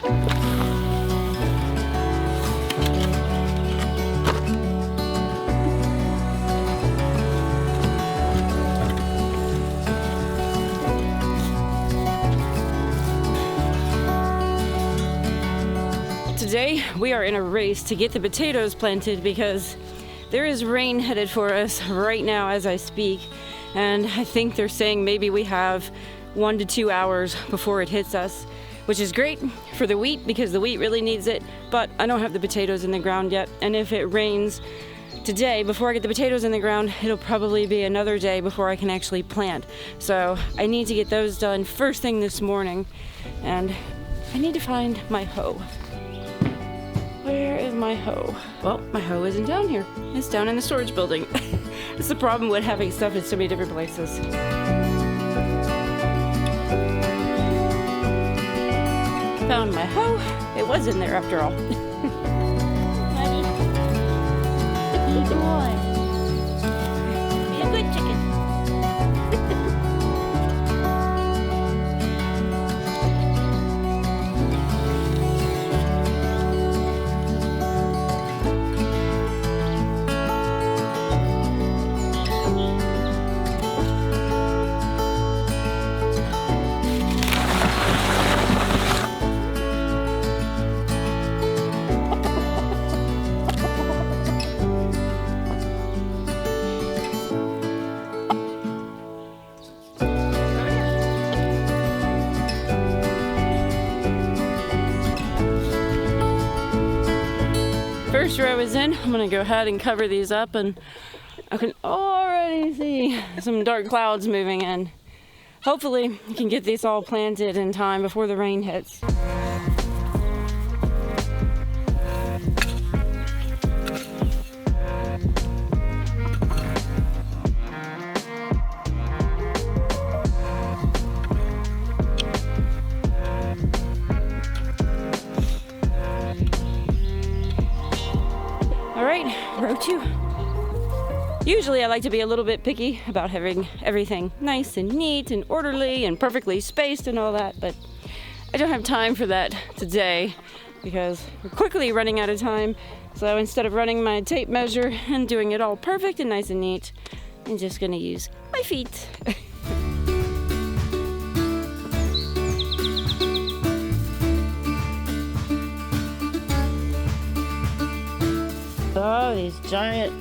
Today, we are in a race to get the potatoes planted because there is rain headed for us right now as I speak. And I think they're saying maybe we have 1 to 2 hours before it hits us, which is great for the wheat because the wheat really needs it. But I don't have the potatoes in the ground yet. And if it rains today, before I get the potatoes in the ground, it'll probably be another day before I can actually plant. So I need to get those done first thing this morning. And I need to find my hoe. Where is my hoe? Well, my hoe isn't down here. It's down in the storage building. That's the problem with having stuff in so many different places. Found my hoe. It was in there after all. Honey. Good boy. Be a good chicken. First row is in. I'm gonna go ahead and cover these up, and I can already see some dark clouds moving in. Hopefully we can get these all planted in time before the rain hits. Row 2. Usually I like to be a little bit picky about having everything nice and neat and orderly and perfectly spaced and all that, but I don't have time for that today because we're quickly running out of time. So instead of running my tape measure and doing it all perfect and nice and neat, I'm just gonna use my feet. Oh, these giant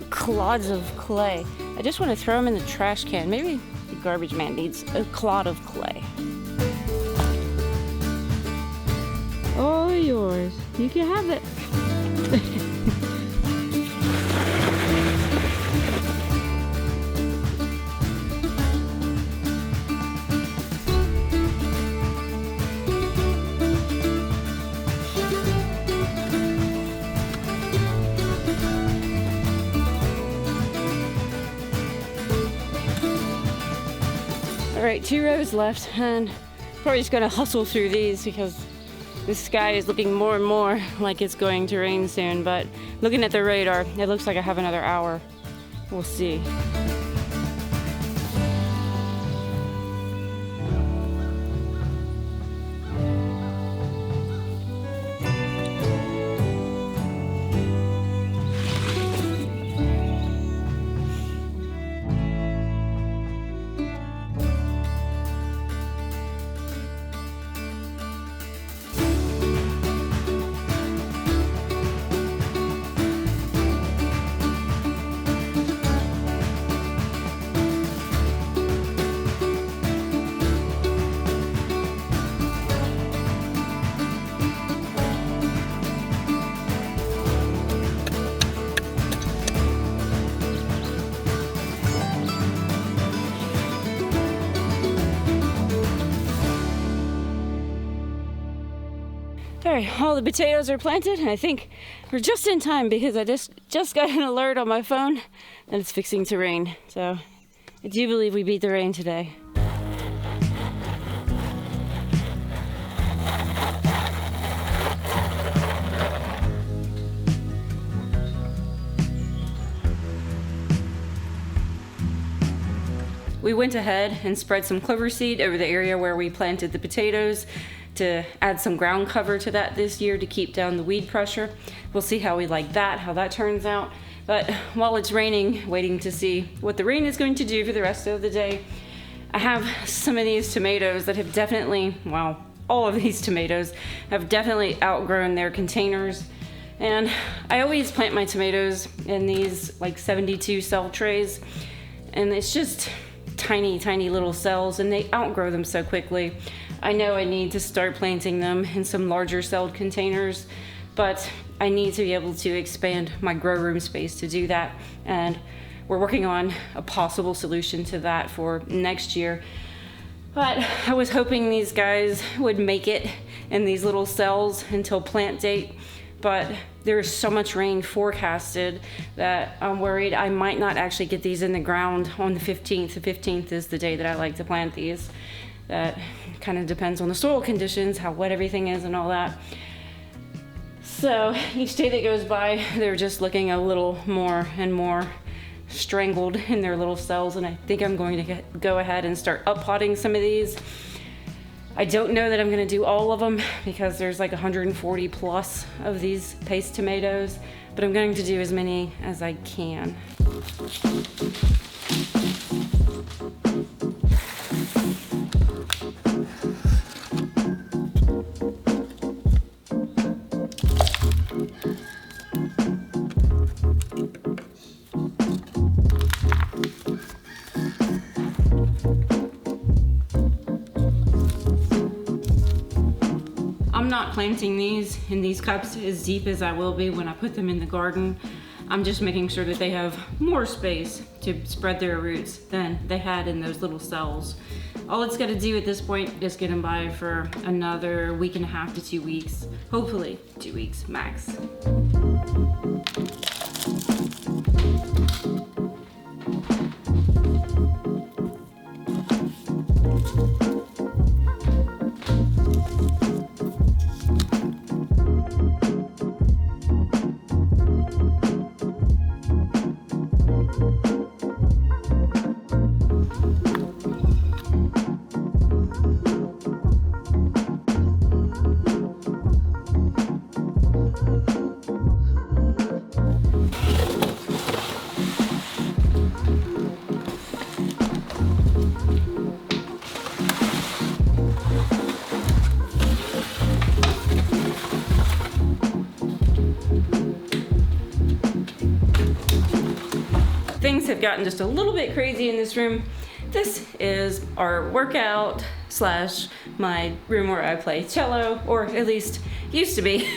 clods of clay. I just want to throw them in the trash can. Maybe the garbage man needs a clod of clay. All yours. You can have it. All right, 2 rows left, and probably just gonna hustle through these because the sky is looking more and more like it's going to rain soon. But looking at the radar, it looks like I have another hour. We'll see. All right, all the potatoes are planted, and I think we're just in time because I just got an alert on my phone that it's fixing to rain. So I do believe we beat the rain today. We went ahead and spread some clover seed over the area where we planted the potatoes to add some ground cover to that this year to keep down the weed pressure. We'll see how we like that, how that turns out. But while it's raining, waiting to see what the rain is going to do for the rest of the day, I have some of these tomatoes that have definitely, well, all of these tomatoes have definitely outgrown their containers. And I always plant my tomatoes in these like 72 cell trays, and it's just tiny, tiny little cells, and they outgrow them so quickly. I know I need to start planting them in some larger celled containers, but I need to be able to expand my grow room space to do that. And we're working on a possible solution to that for next year. But I was hoping these guys would make it in these little cells until plant date. But there's so much rain forecasted that I'm worried I might not actually get these in the ground on the 15th. The 15th is the day that I like to plant these. That kind of depends on the soil conditions, how wet everything is and all that. So each day that goes by, they're just looking a little more and more strangled in their little cells, and I think I'm going to go ahead and start uppotting some of these. I don't know that I'm going to do all of them because there's like 140 plus of these paste tomatoes, but I'm going to do as many as I can. I'm not planting these in these cups as deep as I will be when I put them in the garden. I'm just making sure that they have more space to spread their roots than they had in those little cells. All it's got to do at this point is get them by for another week and a half to 2 weeks. Hopefully 2 weeks max. Things have gotten just a little bit crazy in this room. This is our workout slash my room where I play cello, or at least used to be.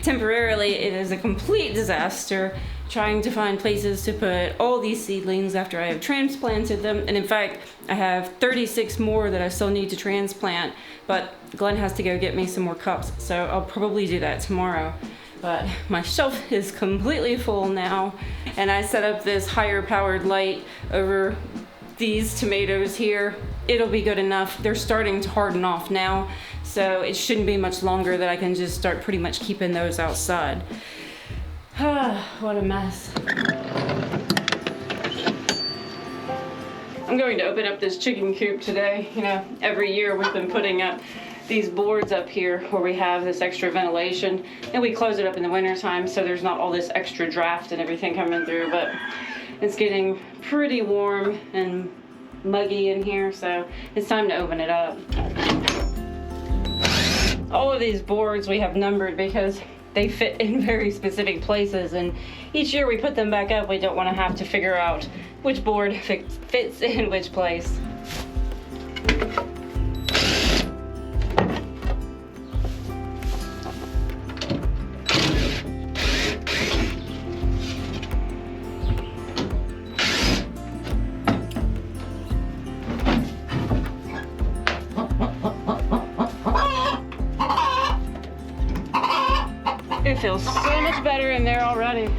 Temporarily, it is a complete disaster trying to find places to put all these seedlings after I have transplanted them. And in fact, I have 36 more that I still need to transplant, but Glenn has to go get me some more cups, so I'll probably do that tomorrow. But my shelf is completely full now, and I set up this higher powered light over these tomatoes here. It'll be good enough. They're starting to harden off now, so it shouldn't be much longer that I can just start pretty much keeping those outside. What a mess. I'm going to open up this chicken coop today. You know, every year we've been putting up these boards up here where we have this extra ventilation, and we close it up in the winter time so there's not all this extra draft and everything coming through. But it's getting pretty warm and muggy in here, so it's time to open it up. All of these boards we have numbered because they fit in very specific places, and each year we put them back up, we don't want to have to figure out which board fits in which place. It feels so much better in there already.